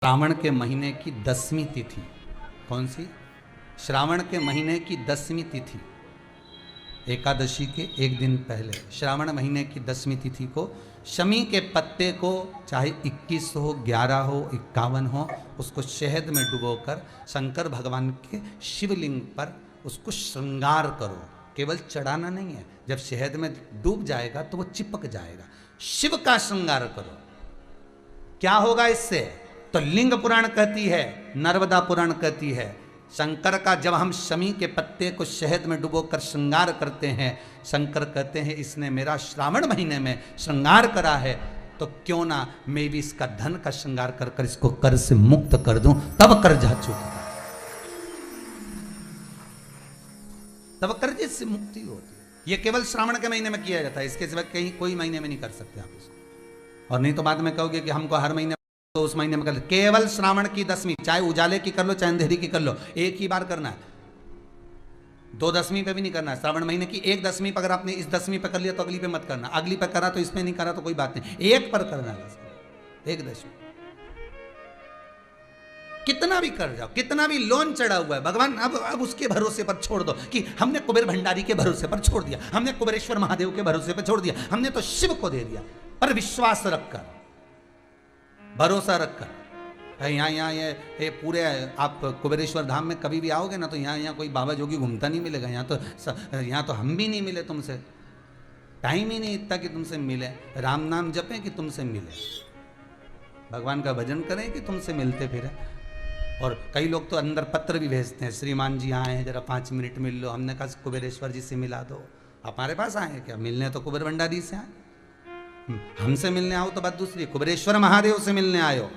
श्रावण के महीने की 10वीं तिथि। कौन सी? श्रावण के महीने की 10वीं तिथि, एकादशी के एक दिन पहले श्रावण महीने की 10वीं तिथि को शमी के पत्ते को चाहे 21 हो, 11 हो, 51 हो, उसको शहद में डुबोकर शंकर भगवान के शिवलिंग पर उसको श्रृंगार करो। केवल चढ़ाना नहीं है, जब शहद में डूब जाएगा तो वो चिपक जाएगा। शिव का श्रृंगार करो। क्या होगा इससे? तो लिंग पुराण कहती है, नर्मदा पुराण कहती है, शंकर का जब हम शमी के पत्ते को शहद में डुबोकर श्रृंगार करते हैं, शंकर कहते हैं इसने मेरा श्रावण महीने में श्रृंगार करा है, तो क्यों ना मैं भी इसका धन का श्रृंगार कर कर इसको कर्ज से मुक्त कर दूं, तब कर्जा चुका, तब कर्जे से मुक्ति होती है। ये केवल श्रावण के महीने में किया जाता है, इसके सिवा कहीं कोई महीने में नहीं कर सकते आप इसको। और नहीं तो बाद में कहोगे कि हमको हर महीने, तो उस महीने में कर, केवल श्रावण की 10वीं, चाहे उजाले की कर लो चाहे अंधेरी की कर लो, एक ही बार करना है। 2 10वीं पे भी नहीं करना है। श्रावण महीने की 1 10वीं पर अगर आपने इस 10वीं पे कर लिया तो अगली पे मत करना, अगली पे करा तो इसमें नहीं करा तो कोई बात नहीं, एक पर करना है, 1 10वीं। कितना भी कर जाओ, कितना भी लोन चढ़ा हुआ है, भगवान अब उसके भरोसे पर छोड़ दो कि हमने कुबेर भंडारी के भरोसे पर छोड़ दिया, हमने कुबेरेश्वर महादेव के भरोसे पर छोड़ दिया, हमने तो शिव को दे दिया। पर विश्वास रखकर, भरोसा रखकर, यहाँ ये पूरे आप कुबेरेश्वर धाम में कभी भी आओगे ना तो यहाँ कोई बाबा जोगी घूमता नहीं मिलेगा। यहाँ तो हम भी नहीं मिले तुमसे, टाइम ही नहीं इतना कि तुमसे मिले। राम नाम जपें कि तुमसे मिले, भगवान का भजन करें कि तुमसे मिलते फिरे। और कई लोग तो अंदर पत्र भी भेजते हैं, श्रीमान जी आए हैं जरा 5 मिनट मिल लो। हमने कहा कुबेरेश्वर जी से मिला दो। हमारे पास आए क्या मिलने? तो कुबेर भंडारी से आए, हमसे मिलने आओ तो बात दूसरी। कुबेरेश्वर महादेव से मिलने आयो,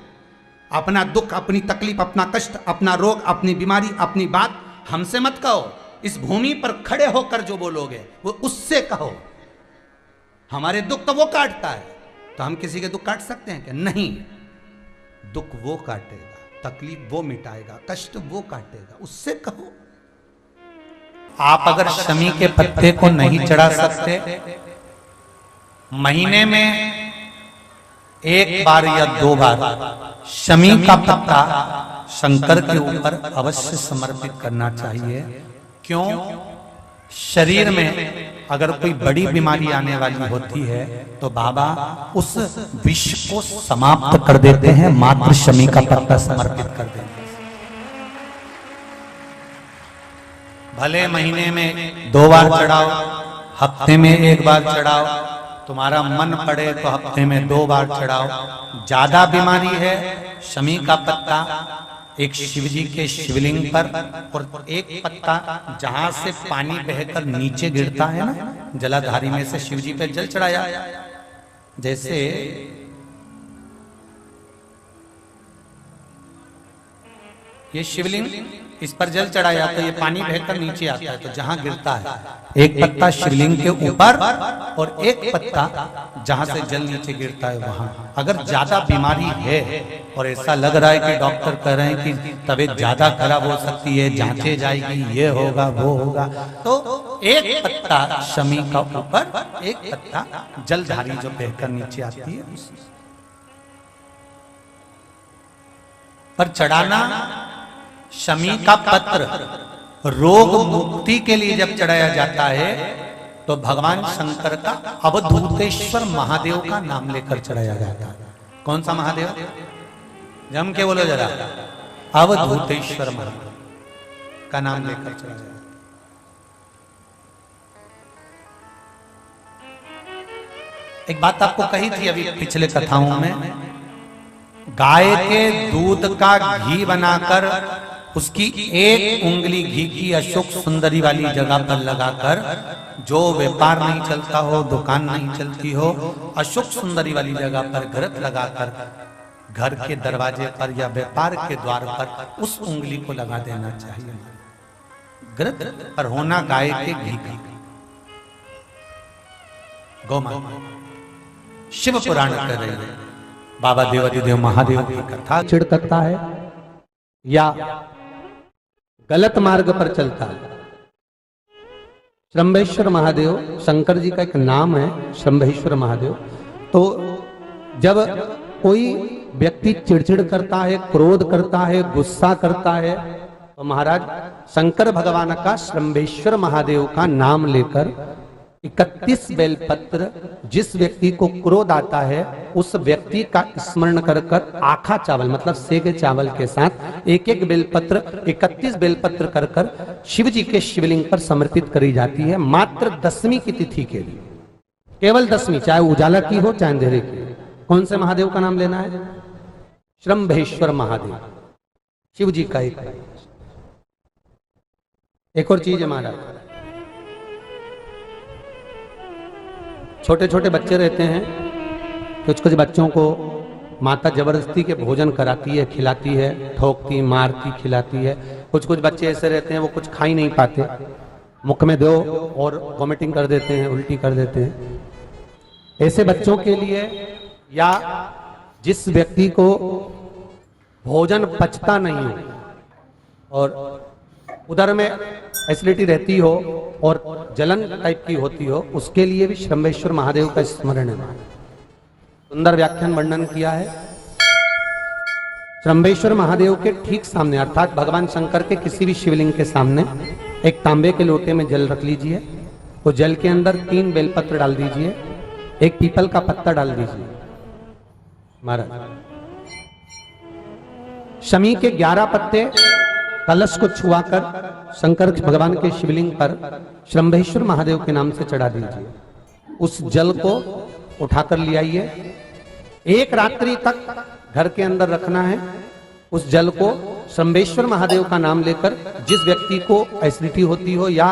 अपना दुख, अपनी तकलीफ, अपना कष्ट, अपना रोग, अपनी बीमारी, अपनी बात हमसे मत कहो। इस भूमि पर खड़े होकर जो बोलोगे वो उससे कहो। हमारे दुख तो वो काटता है, तो हम किसी के दुख काट सकते हैं क्या? नहीं, दुख वो काटेगा, तकलीफ वो मिटाएगा, कष्ट वो काटेगा, उससे कहो। आप अगर शमी के पत्ते को नहीं चढ़ा सकते, महीने में 1 बार या 2 बार शमी का पत्ता शंकर के ऊपर अवश्य समर्पित करना चाहिए। क्यों? शरीर में अगर कोई बड़ी बीमारी आने वाली होती है तो बाबा उस विष को समाप्त कर देते हैं, मात्र शमी का पत्ता समर्पित कर देते हैं। भले महीने में 2 बार चढ़ाओ, हफ्ते में 1 बार चढ़ाओ, तुम्हारा मन पड़े तो हफ्ते में 2 बार चढ़ाओ। ज्यादा बीमारी है, शमी का पत्ता एक शिवजी के शिवलिंग पर, और एक पत्ता जहां से पानी बहकर नीचे गिरता है ना, जलाधारी में से शिवजी पे जल चढ़ाया। जैसे ये शिवलिंग, इस पर जल चढ़ाया तो ये पानी बहकर नीचे आता है, तो जहां गिरता है एक पत्ता शिवलिंग के ऊपर और एक पत्ता जहां से जल नीचे गिरता है वहां। अगर ज्यादा बीमारी है और ऐसा लग रहा है कि डॉक्टर कह रहे हैं कि तबीयत ज्यादा खराब हो सकती है, जांचे जाएगी, ये होगा वो होगा, तो एक पत्ता शमी का ऊपर, एक पत्ता जलधारी जो बहकर नीचे आती है पर चढ़ाना। शमी का पत्र रोग मुक्ति के लिए जब चढ़ाया जाता है तो भगवान शंकर का अवधूतेश्वर महादेव का नाम लेकर चढ़ाया जाता है। कौन सा महादेव? जम के बोलो जरा, अवधूतेश्वर महादेव का नाम लेकर चढ़ाया जाता है। एक बात आपको कही थी अभी पिछले कथाओं में, गाय के दूध का घी बनाकर उसकी 1 उंगली घी की अशोक सुंदरी वाली जगह पर लगाकर, जो व्यापार नहीं चलता हो, दुकान नहीं चलती हो, अशोक सुंदरी वाली जगह पर घृत लगाकर घर के दरवाजे पर या व्यापार के द्वार पर उस उंगली को लगा देना चाहिए। घृत पर होना गाय के घी का। गौमाता शिव पुराण कर रहे हैं, बाबा देवादिदेव महादेव की कथा चिढ़ करता है या गलत मार्ग पर चलता है। श्रंभेश्वर महादेव शंकर जी का एक नाम है, श्रंभेश्वर महादेव। तो जब कोई व्यक्ति चिड़चिड़ करता है, क्रोध करता है, गुस्सा करता है, तो महाराज शंकर भगवान का श्रंभेश्वर महादेव का नाम लेकर 31 बेलपत्र, जिस व्यक्ति को क्रोध आता है उस व्यक्ति का स्मरण कर कर आखा चावल मतलब सेगे चावल के साथ एक एक बेलपत्र 31 बेलपत्र कर कर शिव जी के शिवलिंग पर समर्पित करी जाती है, मात्र 10वीं की तिथि के लिए, केवल 10वीं, चाहे उजाला की हो चाहे अंधेरे की। कौन से महादेव का नाम लेना है? श्रंभेश्वर महादेव, शिव जी का एक और चीज है महाराज, छोटे छोटे बच्चे रहते हैं, कुछ कुछ बच्चों को माता जबरदस्ती के भोजन कराती है, खिलाती है, ठोकती, मारती, खिलाती है। कुछ कुछ बच्चे ऐसे रहते हैं वो कुछ खा ही नहीं पाते, मुख में दो और वॉमिटिंग कर देते हैं, उल्टी कर देते हैं। ऐसे बच्चों के लिए या जिस व्यक्ति को भोजन पचता नहीं हो और उधर में एसिडिटी रहती हो और जलन टाइप की होती हो, उसके लिए भी श्रंभेश्वर महादेव का स्मरण है। सुंदर व्याख्यान वर्णन किया है। श्रंभेश्वर महादेव के ठीक सामने अर्थात भगवान शंकर के किसी भी शिवलिंग के सामने एक तांबे के लोटे में जल रख लीजिए, तो जल के अंदर 3 बेलपत्र डाल दीजिए, एक पीपल का पत्ता डाल दीजिए। महाराज शमी के 11 पत्ते कलश को छुआकर शंकर भगवान के शिवलिंग पर श्रंभेश्वर महादेव के नाम से चढ़ा दीजिए। उस जल को उठाकर ले आइए, एक रात्रि तक घर के अंदर रखना है। उस जल को श्रंभेश्वर महादेव का नाम लेकर जिस व्यक्ति को एसिडिटी होती हो या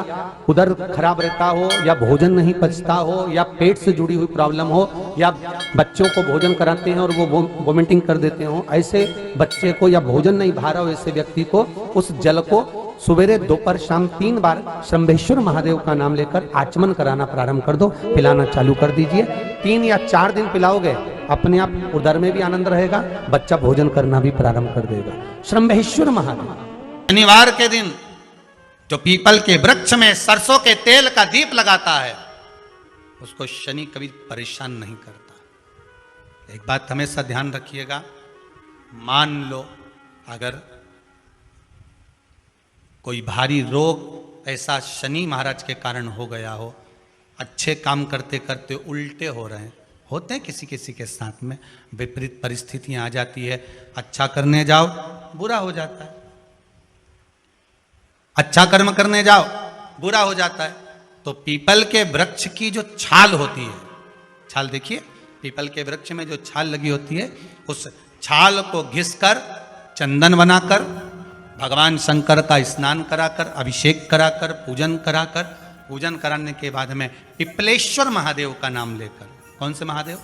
उधर खराब रहता हो या भोजन नहीं पचता हो या पेट से जुड़ी हुई प्रॉब्लम हो या बच्चों को भोजन कराते हैं और वो वोमिटिंग कर देते हो, ऐसे बच्चे को या भोजन नहीं भा रहा हो ऐसे व्यक्ति को उस जल को सुबेरे दोपहर शाम 3 बार श्रंभेश्वर महादेव का नाम लेकर आचमन कराना प्रारंभ कर दो, पिलाना चालू कर दीजिए। 3 या 4 दिन पिलाओगे, अपने आप उदर में भी आनंद रहेगा, बच्चा भोजन करना भी प्रारंभ कर देगा। श्रंभेश्वर महादेव। शनिवार के दिन जो पीपल के वृक्ष में सरसों के तेल का दीप लगाता है उसको शनि कभी परेशान नहीं करता। एक बात हमेशा ध्यान रखिएगा, मान लो अगर कोई भारी रोग ऐसा शनि महाराज के कारण हो गया हो, अच्छे काम करते करते उल्टे हो रहे हैं, होते हैं किसी किसी के साथ में, विपरीत परिस्थितियां आ जाती है, अच्छा करने जाओ बुरा हो जाता है, अच्छा कर्म करने जाओ बुरा हो जाता है। तो पीपल के वृक्ष की जो छाल होती है, छाल देखिए, पीपल के वृक्ष में जो छाल लगी होती है, उस छाल को घिसकर चंदन बनाकर भगवान शंकर का स्नान कराकर, अभिषेक कराकर, पूजन कराकर, पूजन कराने के बाद में पिपलेश्वर महादेव का नाम लेकर, कौन से महादेव?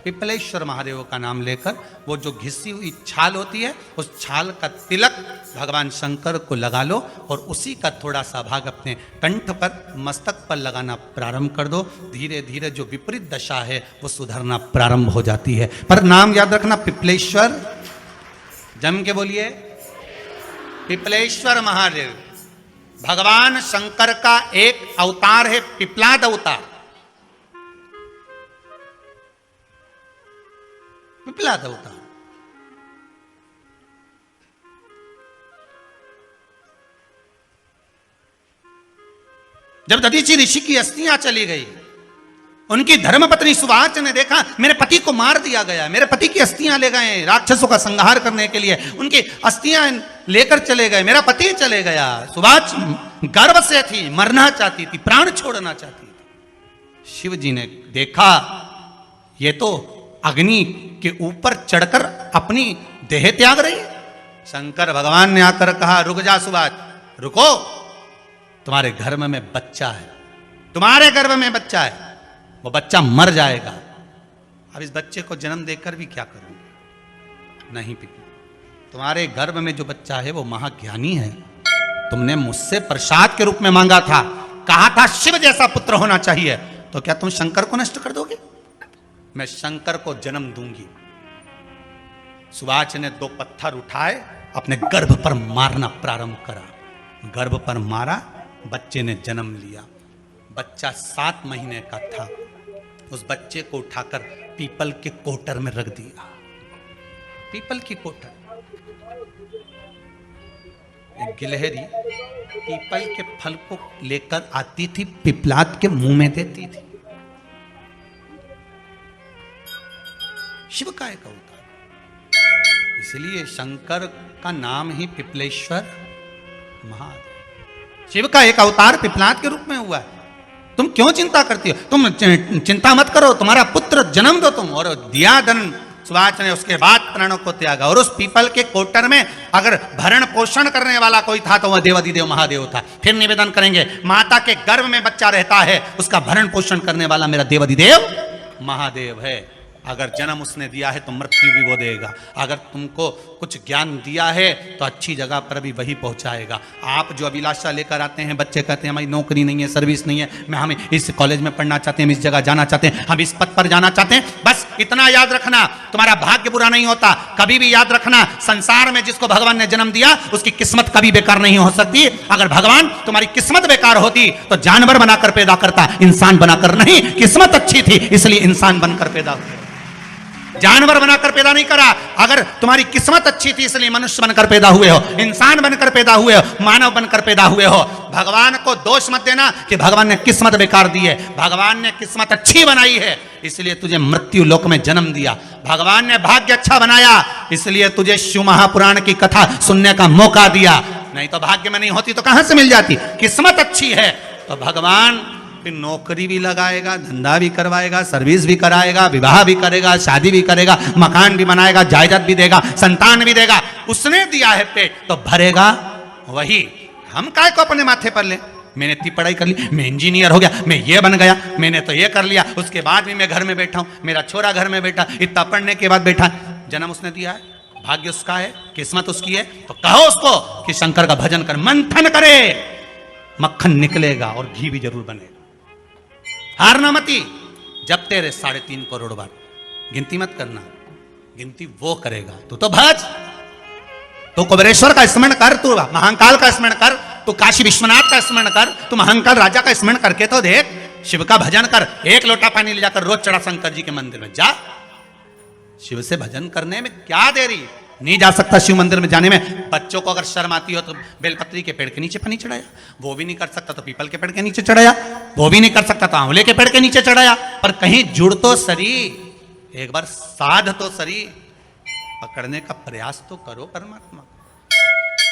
पिपलेश्वर महादेव का नाम लेकर वो जो घिसी हुई छाल होती है उस छाल का तिलक भगवान शंकर को लगा लो और उसी का थोड़ा सा भाग अपने कंठ पर, मस्तक पर लगाना प्रारंभ कर दो। धीरे धीरे जो विपरीत दशा है वो सुधरना प्रारंभ हो जाती है। पर नाम याद रखना, पिपलेश्वर, जम के बोलिए, पिपलेश्वर महादेव भगवान शंकर का एक अवतार है, पिपलाद अवतार, पिपलाद अवतार। जब दधीचि ऋषि की अस्थियां चली गई, उनकी धर्मपत्नी सुवाच ने देखा मेरे पति को मार दिया गया, मेरे पति की अस्थियां ले गए राक्षसों का संहार करने के लिए, उनकी अस्थियां लेकर चले गए, मेरा पति चले गया। सुवाच गर्व से थी, मरना चाहती थी, प्राण छोड़ना चाहती थी। शिव जी ने देखा ये तो अग्नि के ऊपर चढ़कर अपनी देह त्याग रही है। शंकर भगवान ने आकर कहा रुक जा सुवाच, रुको, तुम्हारे गर्भ में बच्चा है, तुम्हारे गर्भ में बच्चा है, वो बच्चा मर जाएगा। अब इस बच्चे को जन्म देकर भी क्या करूंगी? नहीं पिता, तुम्हारे गर्भ में जो बच्चा है वो महाज्ञानी है, तुमने मुझसे प्रसाद के रूप में मांगा था, कहा था शिव जैसा पुत्र होना चाहिए, तो क्या तुम शंकर को नष्ट कर दोगे? मैं शंकर को जन्म दूंगी। सुवाच ने 2 पत्थर उठाए, अपने गर्भ पर मारना प्रारंभ करा, गर्भ पर मारा, बच्चे ने जन्म लिया। बच्चा 7 महीने का था। उस बच्चे को उठाकर पीपल के कोटर में रख दिया। पीपल की कोटर, एक गिलहरी पीपल के फल को लेकर आती थी, पिपलाद के मुंह में देती थी। शिव का एक अवतार, इसलिए शंकर का नाम ही पिपलेश्वर महादेव। शिव का एक अवतार पिपलाद के रूप में हुआ है। तुम क्यों चिंता करती हो? तुम चिंता मत करो, तुम्हारा पुत्र जन्म दो तुम, और दिया धन सुवाच ने, उसके बाद प्राणों को त्यागा। और उस पीपल के कोटर में अगर भरण पोषण करने वाला कोई था तो वह देवाधिदेव महादेव था। फिर निवेदन करेंगे, माता के गर्भ में बच्चा रहता है, उसका भरण पोषण करने वाला मेरा देवाधिदेव महादेव है। अगर जन्म उसने दिया है तो मृत्यु भी वो देगा। अगर तुमको कुछ ज्ञान दिया है तो अच्छी जगह पर भी वही पहुंचाएगा। आप जो अभिलाषा लेकर आते हैं, बच्चे कहते हैं हमारी नौकरी नहीं है, सर्विस नहीं है, हमें इस कॉलेज में पढ़ना चाहते हैं, हम इस जगह जाना चाहते हैं, हम इस पद पर जाना चाहते हैं, बस इतना याद रखना, तुम्हारा भाग्य बुरा नहीं होता। कभी भी याद रखना, संसार में जिसको भगवान ने जन्म दिया उसकी किस्मत कभी बेकार नहीं हो सकती। अगर भगवान तुम्हारी किस्मत बेकार होती तो जानवर बनाकर पैदा करता, इंसान बनाकर नहीं। किस्मत अच्छी थी इसलिए इंसान बनकर पैदा हुआ, जानवर बनाकर पैदा नहीं करा। अगर तुम्हारी किस्मत अच्छी थी इसलिए मनुष्य बनकर पैदा हुए हो, इंसान बनकर पैदा हुए हो, मानव बनकर पैदा हुए हो। भगवान को दोष मत देना कि भगवान ने किस्मत बेकार दी है। भगवान ने किस्मत अच्छी बनाई है इसलिए तुझे मृत्यु लोक में जन्म दिया। भगवान ने भाग्य अच्छा बनाया इसलिए तुझे शिव महापुराण की कथा सुनने का मौका दिया। नहीं तो भाग्य में नहीं होती तो कहां से मिल जाती? किस्मत अच्छी है तो भगवान फिर नौकरी भी लगाएगा, धंधा भी करवाएगा, सर्विस भी कराएगा, विवाह भी करेगा, शादी भी करेगा, मकान भी बनाएगा, जायदाद भी देगा, संतान भी देगा। उसने दिया है पेट तो भरेगा वही। हम काय को अपने माथे पर ले? मैंने इतनी पढ़ाई कर ली, मैं इंजीनियर हो गया, मैं ये बन गया, मैंने तो ये कर लिया, उसके बाद भी मैं घर में बैठा हूं, मेरा छोरा घर में बैठा, इतना पढ़ने के बाद बैठा। जन्म उसने दिया है, भाग्य उसका है, किस्मत उसकी है, तो कहो उसको कि शंकर का भजन कर, मंथन करे, मक्खन निकलेगा और घी भी जरूर बनेगा। हारना मती। जब तेरे 3.5 करोड़ बार, गिनती मत करना, गिनती वो करेगा। तू तो भज, तू कुबेरेश्वर का स्मरण कर, तू महाकाल का स्मरण कर, तू काशी विश्वनाथ का स्मरण कर, तू महाकाल राजा का स्मरण करके तो देख, शिव का भजन कर। 1 लोटा पानी ले जाकर रोज चढ़ा शंकर जी के मंदिर में जा। शिव से भजन करने में क्या देरी? नहीं जा सकता शिव मंदिर में जाने में? बच्चों को अगर शर्म आती हो तो बेलपत्री के पेड़ के नीचे पानी चढ़ाया, वो भी नहीं कर सकता तो पीपल के पेड़ के नीचे चढ़ाया, वो भी नहीं कर सकता तो आंवले के पेड़ के नीचे चढ़ाया। पर कहीं जुड़ तो सरी, एक बार साध तो सरी, पकड़ने का प्रयास तो करो परमात्मा।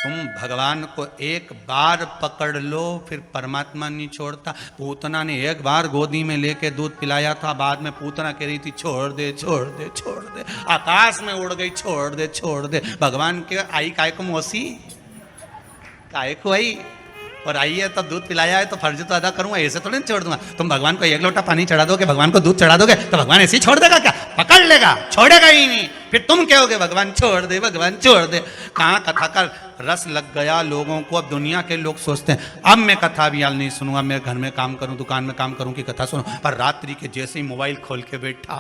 तुम भगवान को एक बार पकड़ लो फिर परमात्मा नहीं छोड़ता। पूतना ने एक बार गोदी में लेके दूध पिलाया था, बाद में पूतना कह रही थी छोड़ दे छोड़ दे छोड़ दे, आकाश में उड़ गई, छोड़ दे छोड़ दे। भगवान के आई काय को मौसी, काय को आई, और आई है तो दूध पिलाया है तो फर्ज तो अदा करूंगा, ऐसे थोड़ी छोड़ दूंगा। तुम भगवान को 1 लोटा पानी चढ़ा दोगे, भगवान को दूध चढ़ा दोगे तो भगवान ऐसे ही छोड़ देगा क्या? पकड़ लेगा, छोड़ेगा ही नहीं। फिर तुम कहोगे भगवान छोड़ दे, भगवान छोड़ दे। कहाँ कथा का रस लग गया लोगों को। अब दुनिया के लोग सोचते हैं अब मैं कथा भी नहीं सुनूंगा, मैं घर में काम करूं, दुकान में काम करूं कि कथा सुनूं। पर रात्रि के जैसे ही मोबाइल खोल के बैठा,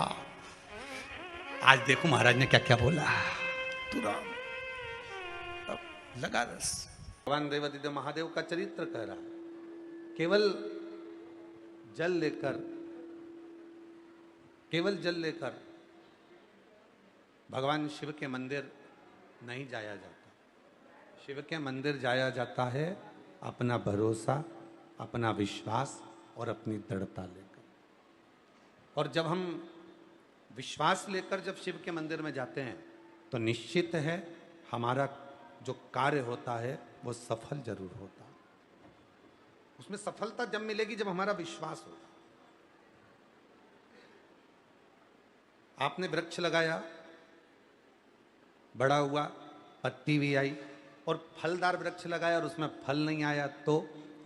आज देखो महाराज ने क्या क्या बोला, तुरंत लगा रस। भगवान देवाधिदेव महादेव का चरित्र कह रहा, केवल जल लेकर भगवान शिव के मंदिर नहीं जाया जाता। शिव के मंदिर जाया जाता है अपना भरोसा, अपना विश्वास और अपनी दृढ़ता लेकर। और जब हम विश्वास लेकर जब शिव के मंदिर में जाते हैं तो निश्चित है हमारा जो कार्य होता है वो सफल जरूर होता। उसमें सफलता जब मिलेगी जब हमारा विश्वास होगा। आपने वृक्ष लगाया, बड़ा हुआ, पत्ती भी आई, और फलदार वृक्ष लगाया और उसमें फल नहीं आया तो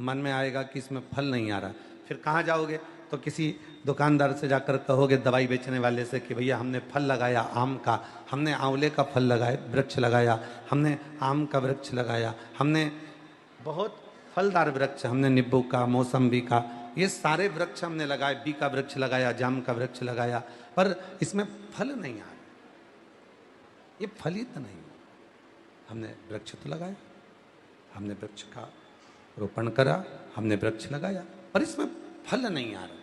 मन में आएगा कि इसमें फल नहीं आ रहा। फिर कहाँ जाओगे? तो किसी दुकानदार से जाकर कहोगे, दवाई बेचने वाले से, कि भैया हमने फल लगाया आम का, हमने आंवले का फल लगाया, वृक्ष लगाया, हमने आम का वृक्ष लगाया, हमने बहुत फलदार वृक्ष, हमने नींबू का, मौसम्बी का, ये सारे वृक्ष हमने लगाए, बी का वृक्ष लगाया, जाम का वृक्ष लगाया, पर इसमें फल नहीं आ रहा, ये फलित नहीं। हमने वृक्ष तो लगाया, हमने वृक्ष का रोपण करा, हमने वृक्ष लगाया, पर इसमें फल नहीं आ रहा।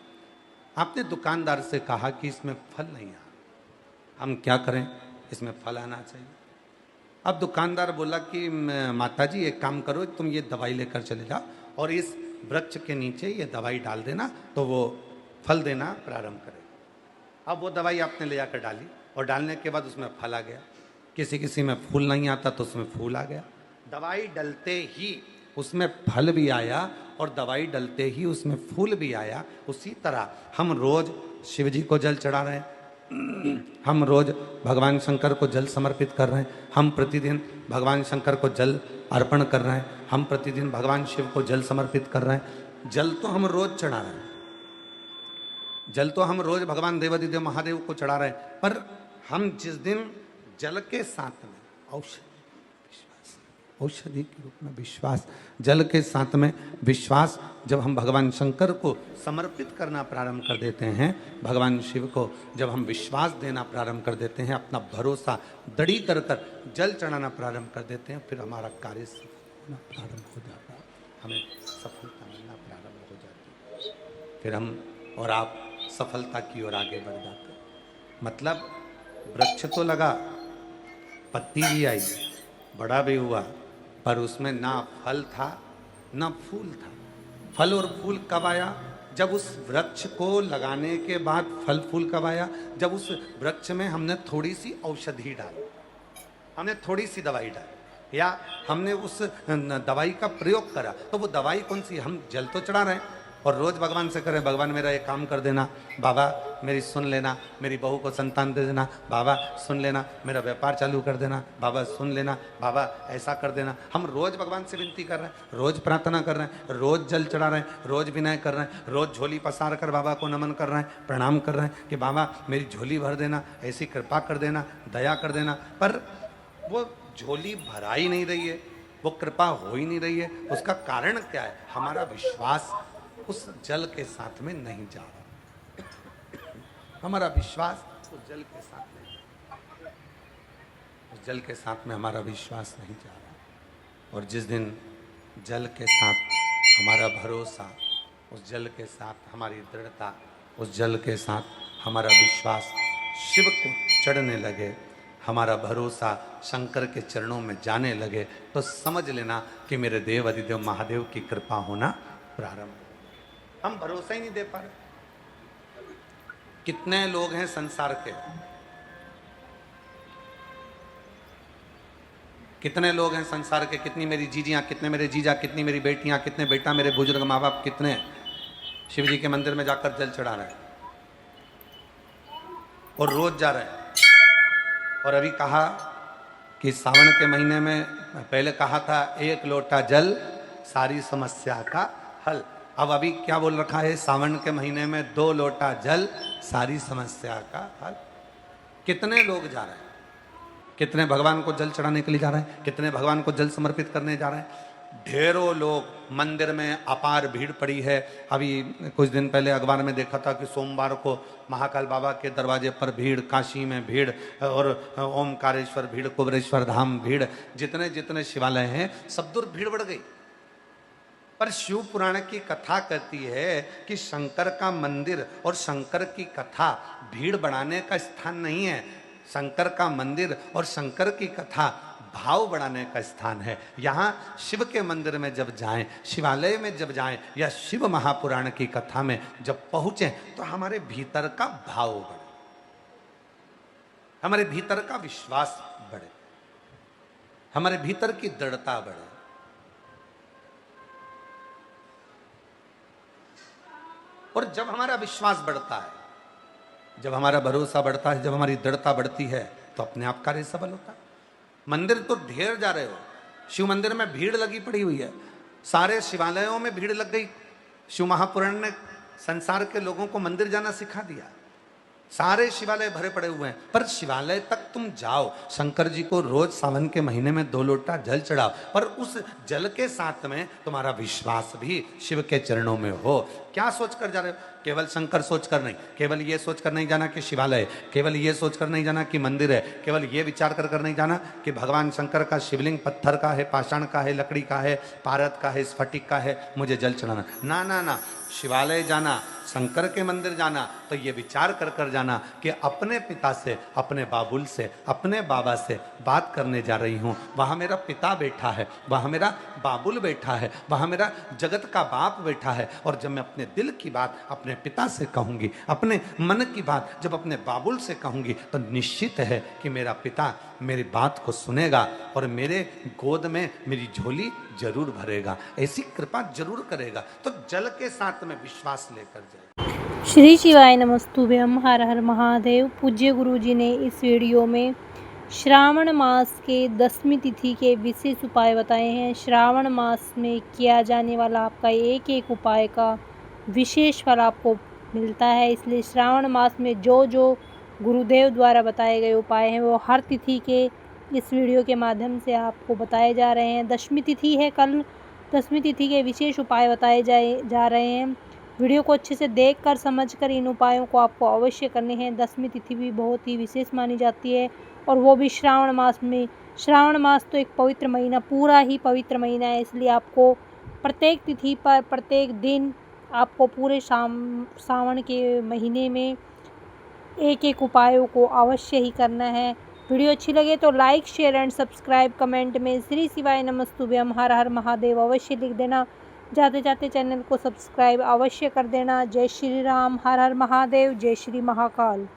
आपने दुकानदार से कहा कि इसमें फल नहीं आ रहा, हम क्या करें? इसमें फल आना चाहिए। अब दुकानदार बोला कि माता जी एक काम करो, तुम ये दवाई लेकर चले जाओ और इस वृक्ष के नीचे ये दवाई डाल देना तो वो फल देना प्रारंभ करेगा। अब वो दवाई आपने ले जाकर डाली और डालने के बाद उसमें फल आ गया। किसी किसी में फूल नहीं आता तो उसमें फूल आ गया। दवाई डलते ही उसमें फल भी आया और दवाई डलते ही उसमें फूल भी आया। उसी तरह हम रोज शिव जी को जल चढ़ा रहे हैं, हम रोज भगवान शंकर को जल समर्पित कर रहे हैं, हम प्रतिदिन भगवान शंकर को जल अर्पण कर रहे हैं, हम प्रतिदिन भगवान शिव को जल समर्पित कर रहे हैं। जल तो हम रोज चढ़ा रहे हैं, जल तो हम रोज भगवान देवादिदेव महादेव को चढ़ा रहे हैं, पर हम जिस दिन जल के साथ में औषधि के रूप में विश्वास, जल के साथ में विश्वास, जब हम भगवान शंकर को समर्पित करना प्रारंभ कर देते हैं, भगवान शिव को जब हम विश्वास देना प्रारंभ कर देते हैं, अपना भरोसा दृढ़ी कर कर जल चढ़ाना प्रारंभ कर देते हैं, फिर हमारा कार्य होना प्रारंभ हो जाता है, हमें सफलता मिलना प्रारंभ हो जाती है, फिर हम और आप सफलता की ओर आगे बढ़ जाते हैं। मतलब वृक्ष तो लगा, पत्ती भी आई, बड़ा भी हुआ, पर उसमें ना फल था ना फूल था। फल और फूल कब आया? जब उस वृक्ष को लगाने के बाद फल फूल कब आया? जब उस वृक्ष में हमने थोड़ी सी औषधि डाली, हमने थोड़ी सी दवाई डाली, या हमने उस दवाई का प्रयोग करा। तो वो दवाई कौन सी? हम जल तो चढ़ा रहे हैं और रोज भगवान से करें, भगवान मेरा ये काम कर देना, बाबा मेरी सुन लेना, मेरी बहू को संतान दे देना, बाबा सुन लेना, मेरा व्यापार चालू कर देना, बाबा सुन लेना, बाबा ऐसा कर देना। हम रोज भगवान से विनती कर रहे हैं, रोज प्रार्थना कर रहे हैं, रोज जल चढ़ा रहे हैं, रोज विनय कर रहे हैं, रोज झोली पसार कर बाबा को नमन कर रहे हैं, प्रणाम कर रहे हैं कि बाबा मेरी झोली भर देना, ऐसी कृपा कर देना, दया कर देना। पर वो झोली भरा ही नहीं रही है, वो कृपा हो ही नहीं रही है। उसका कारण क्या है? हमारा विश्वास उस जल के साथ में नहीं जा रहा, हमारा विश्वास उस जल के साथ में, उस जल के साथ में हमारा विश्वास नहीं जा रहा। और जिस दिन जल के साथ हमारा भरोसा, उस जल के साथ हमारी दृढ़ता, उस जल के साथ हमारा विश्वास शिव को चढ़ने लगे, हमारा भरोसा शंकर के चरणों में जाने लगे, तो समझ लेना कि मेरे देव अधिदेव महादेव की कृपा होना प्रारंभ। हम भरोसा ही नहीं दे पा रहे। कितने लोग हैं संसार के, कितने लोग हैं संसार के, कितनी मेरी जीजियां, कितने मेरे जीजा, कितनी मेरी बेटियां, कितने बेटा मेरे बुजुर्ग माँ बाप, कितने शिव जी के मंदिर में जाकर जल चढ़ा रहे हैं और रोज जा रहे हैं। और अभी कहा कि सावन के महीने में, पहले कहा था 1 लोटा जल सारी समस्या का हल। अब अभी क्या बोल रखा है? सावन के महीने में 2 लोटा जल सारी समस्या का हल। कितने लोग जा रहे हैं, कितने भगवान को जल चढ़ाने के लिए जा रहे हैं, कितने भगवान को जल समर्पित करने जा रहे हैं। ढेरों लोग, मंदिर में अपार भीड़ पड़ी है। अभी कुछ दिन पहले अखबार में देखा था कि सोमवार को महाकाल बाबा के दरवाजे पर भीड़, काशी में भीड़, और ओमकारेश्वर भीड़, कुबेरेश्वर धाम भीड़, जितने जितने शिवालय हैं सब दूर भीड़ बढ़ गई। पर शिव पुराण की कथा कहती है कि शंकर का मंदिर और शंकर की कथा भीड़ बढ़ाने का स्थान नहीं है। शंकर का मंदिर और शंकर की कथा भाव बढ़ाने का स्थान है। यहाँ शिव के मंदिर में जब जाएं, शिवालय में जब जाएं, या शिव महापुराण की कथा में जब पहुंचें, तो हमारे भीतर का भाव बढ़े, हमारे भीतर का विश्वास बढ़े, हमारे भीतर की दृढ़ता बढ़े। और जब हमारा विश्वास बढ़ता है, जब हमारा भरोसा बढ़ता है, जब हमारी दृढ़ता बढ़ती है, तो अपने आप कार्य सफल होता है। मंदिर तो ढेर जा रहे हो, शिव मंदिर में भीड़ लगी पड़ी हुई है, सारे शिवालयों में भीड़ लग गई। शिव महापुराण ने संसार के लोगों को मंदिर जाना सिखा दिया, सारे शिवालय भरे पड़े हुए हैं। पर शिवालय तक तुम जाओ, शंकर जी को रोज सावन के महीने में 2 लोटा जल चढ़ाओ, पर उस जल के साथ में तुम्हारा विश्वास भी शिव के चरणों में हो। क्या सोच कर जा रहे हो? केवल शंकर सोचकर नहीं, केवल ये सोचकर नहीं जाना कि शिवालय, केवल ये सोचकर नहीं जाना कि मंदिर है, केवल ये विचार कर नहीं जाना कि भगवान शंकर का शिवलिंग पत्थर का है, पाषाण का है, लकड़ी का है, पारद का है, स्फटिक का है, मुझे जल चढ़ाना। ना ना ना, शिवालय जाना, शंकर के मंदिर जाना तो ये विचार कर जाना कि अपने पिता से, अपने बाबुल से, अपने बाबा से बात करने जा रही हूँ। वहाँ मेरा पिता बैठा है, वहाँ मेरा बाबुल बैठा है, वहाँ मेरा जगत का बाप बैठा है। और जब मैं अपने दिल की बात अपने पिता से कहूँगी, अपने मन की बात जब अपने बाबुल से कहूँगी, तो निश्चित है कि मेरा पिता मेरी बात को सुनेगा और मेरे गोद में मेरी झोली जरूर भरेगा, ऐसी कृपा जरूर करेगा। तो जल के साथ में विश्वास लेकर जाए। श्री शिवाय नमस्तुभ्यम, हर हर महादेव। पूज्य गुरु जी ने इस वीडियो में श्रावण मास के 10वीं तिथि के विशेष उपाय बताए हैं। श्रावण मास में किया जाने वाला आपका एक एक उपाय का विशेष फल आपको मिलता है, इसलिए श्रावण मास में जो जो गुरुदेव द्वारा बताए गए उपाय हैं वो हर तिथि के इस वीडियो के माध्यम से आपको बताए जा रहे हैं। 10वीं तिथि है कल, 10वीं तिथि के विशेष उपाय बताए जा रहे हैं। वीडियो को अच्छे से देखकर समझकर इन उपायों को आपको अवश्य करने हैं। 10वीं तिथि भी बहुत ही विशेष मानी जाती है और वो भी श्रावण मास में। श्रावण मास तो एक पवित्र महीना, पूरा ही पवित्र महीना है, इसलिए आपको प्रत्येक तिथि पर, प्रत्येक दिन आपको पूरे सावन के महीने में एक एक उपायों को अवश्य ही करना है। वीडियो अच्छी लगे तो like, share and subscribe, comment में श्री शिवाय नमस्तुभ्यम, हर हर महादेव अवश्य लिख देना। जाते जाते चैनल को सब्सक्राइब अवश्य कर देना। जय श्री राम, हर हर महादेव, जय श्री महाकाल।